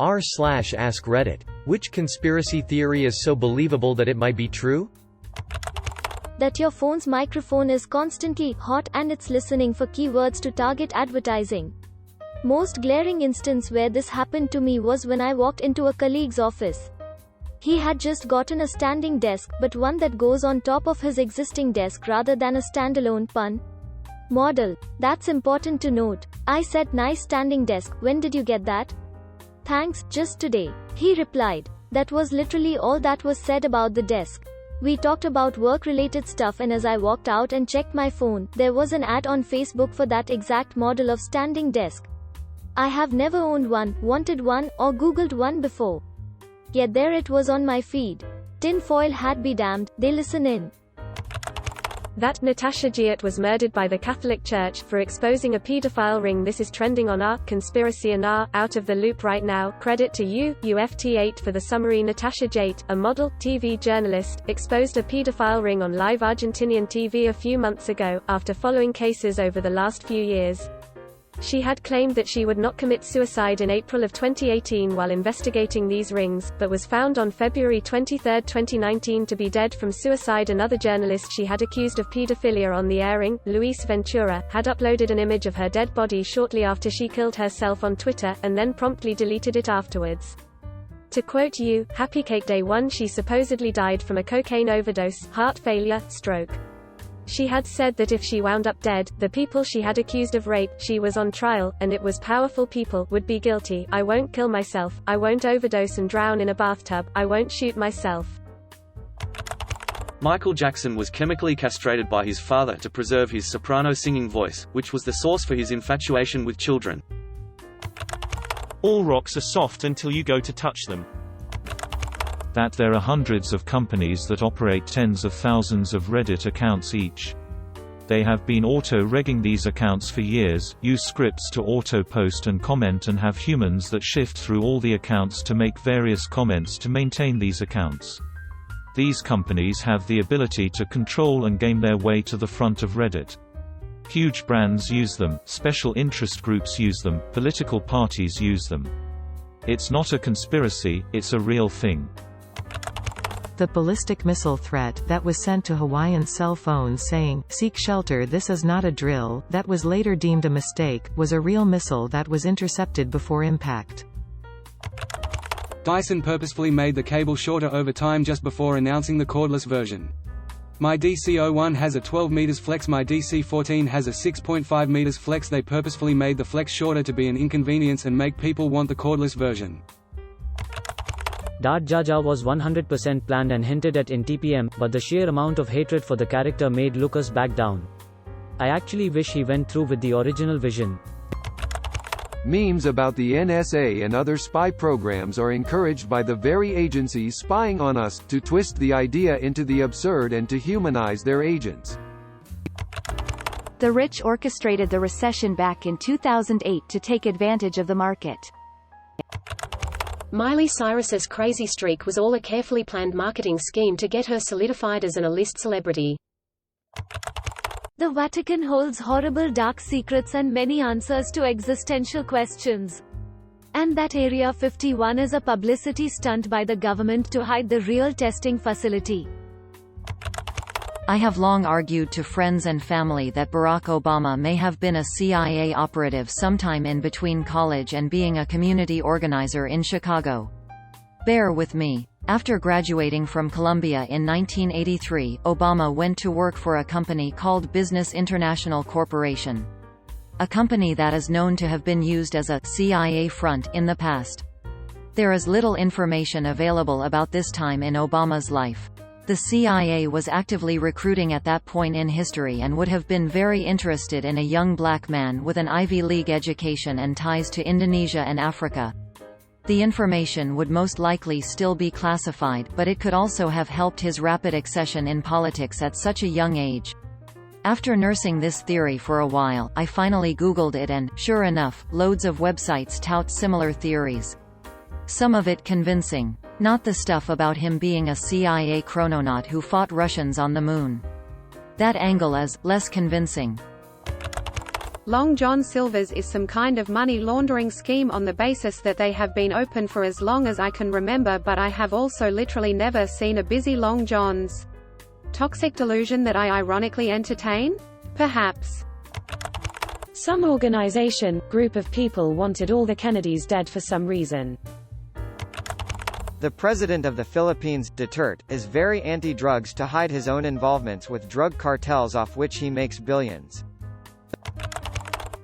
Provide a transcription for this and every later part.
r/AskReddit. Which conspiracy theory is so believable that it might be true? That your phone's microphone is constantly hot and it's listening for keywords to target advertising. Most glaring instance where this happened to me was when I walked into a colleague's office. He had just gotten a standing desk, but one that goes on top of his existing desk rather than a standalone model. That's important to note. I said, "Nice standing desk, when did you get that?" "Thanks, just today," he replied. That was literally all that was said about the desk. We talked about work-related stuff, and as I walked out and checked my phone, there was an ad on Facebook for that exact model of standing desk. I have never owned one, wanted one, or Googled one before. Yet there it was on my feed. Tinfoil hat be damned, they listen in. That Natasha Giat was murdered by the Catholic Church for exposing a pedophile ring. This is trending on r/conspiracy and r/out of the loop right now. Credit to UFT8 for the summary. Natasha Giat, a model, TV journalist, exposed a pedophile ring on live Argentinian TV a few months ago, after following cases over the last few years. She had claimed that she would not commit suicide in April of 2018 while investigating these rings, but was found on February 23, 2019 to be dead from suicide. Another journalist she had accused of pedophilia on the airing, Luis Ventura, had uploaded an image of her dead body shortly after she killed herself on Twitter, and then promptly deleted it afterwards. To quote you, Happy Cake Day 1, she supposedly died from a cocaine overdose, heart failure, stroke. She had said that if she wound up dead, the people she had accused of rape, she was on trial, and it was powerful people, would be guilty. "I won't kill myself, I won't overdose and drown in a bathtub, I won't shoot myself." Michael Jackson was chemically castrated by his father to preserve his soprano singing voice, which was the source for his infatuation with children. All rocks are soft until you go to touch them. That there are hundreds of companies that operate tens of thousands of Reddit accounts each. They have been auto-regging these accounts for years, use scripts to auto-post and comment, and have humans that shift through all the accounts to make various comments to maintain these accounts. These companies have the ability to control and game their way to the front of Reddit. Huge brands use them, special interest groups use them, political parties use them. It's not a conspiracy, it's a real thing. The ballistic missile threat that was sent to Hawaiian cell phones saying, "Seek shelter, this is not a drill," that was later deemed a mistake, was a real missile that was intercepted before impact. Dyson purposefully made the cable shorter over time just before announcing the cordless version. My DC01 has a 12 meters flex, my DC14 has a 6.5 meters flex. They purposefully made the flex shorter to be an inconvenience and make people want the cordless version. Dart Jar Jar was 100% planned and hinted at in TPM, but the sheer amount of hatred for the character made Lucas back down. I actually wish he went through with the original vision. Memes about the NSA and other spy programs are encouraged by the very agencies spying on us, to twist the idea into the absurd and to humanize their agents. The rich orchestrated the recession back in 2008 to take advantage of the market. Miley Cyrus's crazy streak was all a carefully planned marketing scheme to get her solidified as an A-list celebrity. The Vatican holds horrible dark secrets and many answers to existential questions. And that Area 51 is a publicity stunt by the government to hide the real testing facility. I have long argued to friends and family that Barack Obama may have been a CIA operative sometime in between college and being a community organizer in Chicago. Bear with me. After graduating from Columbia in 1983, Obama went to work for a company called Business International Corporation. A company that is known to have been used as a CIA front in the past. There is little information available about this time in Obama's life. The CIA was actively recruiting at that point in history and would have been very interested in a young black man with an Ivy League education and ties to Indonesia and Africa. The information would most likely still be classified, but it could also have helped his rapid accession in politics at such a young age. After nursing this theory for a while, I finally Googled it and, sure enough, loads of websites tout similar theories. Some of it convincing. Not the stuff about him being a CIA chrononaut who fought Russians on the moon. That angle is less convincing. Long John Silver's is some kind of money laundering scheme on the basis that they have been open for as long as I can remember, but I have also literally never seen a busy Long John's. Toxic delusion that I ironically entertain? Perhaps. Some group of people wanted all the Kennedys dead for some reason. The president of the Philippines, Duterte, is very anti-drugs to hide his own involvements with drug cartels off which he makes billions.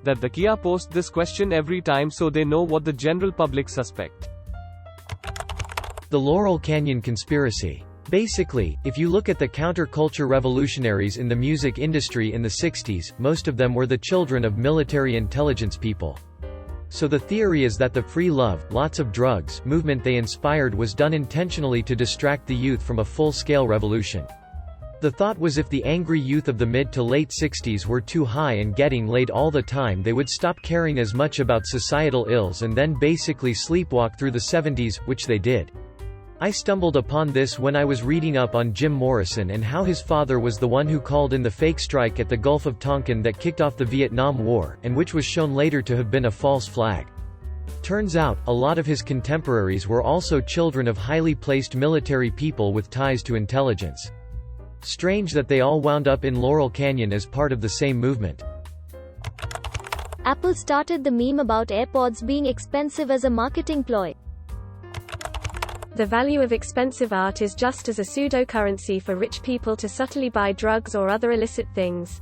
That the Kia post this question every time so they know what the general public suspect. The Laurel Canyon Conspiracy. Basically, if you look at the counterculture revolutionaries in the music industry in the 60s, most of them were the children of military intelligence people. So the theory is that the free love, lots of drugs movement they inspired was done intentionally to distract the youth from a full-scale revolution. The thought was if the angry youth of the mid to late 60s were too high and getting laid all the time, they would stop caring as much about societal ills and then basically sleepwalk through the 70s, which they did. I stumbled upon this when I was reading up on Jim Morrison and how his father was the one who called in the fake strike at the Gulf of Tonkin that kicked off the Vietnam War, and which was shown later to have been a false flag. Turns out, a lot of his contemporaries were also children of highly placed military people with ties to intelligence. Strange that they all wound up in Laurel Canyon as part of the same movement. Apple started the meme about AirPods being expensive as a marketing ploy. The value of expensive art is just as a pseudo-currency for rich people to subtly buy drugs or other illicit things.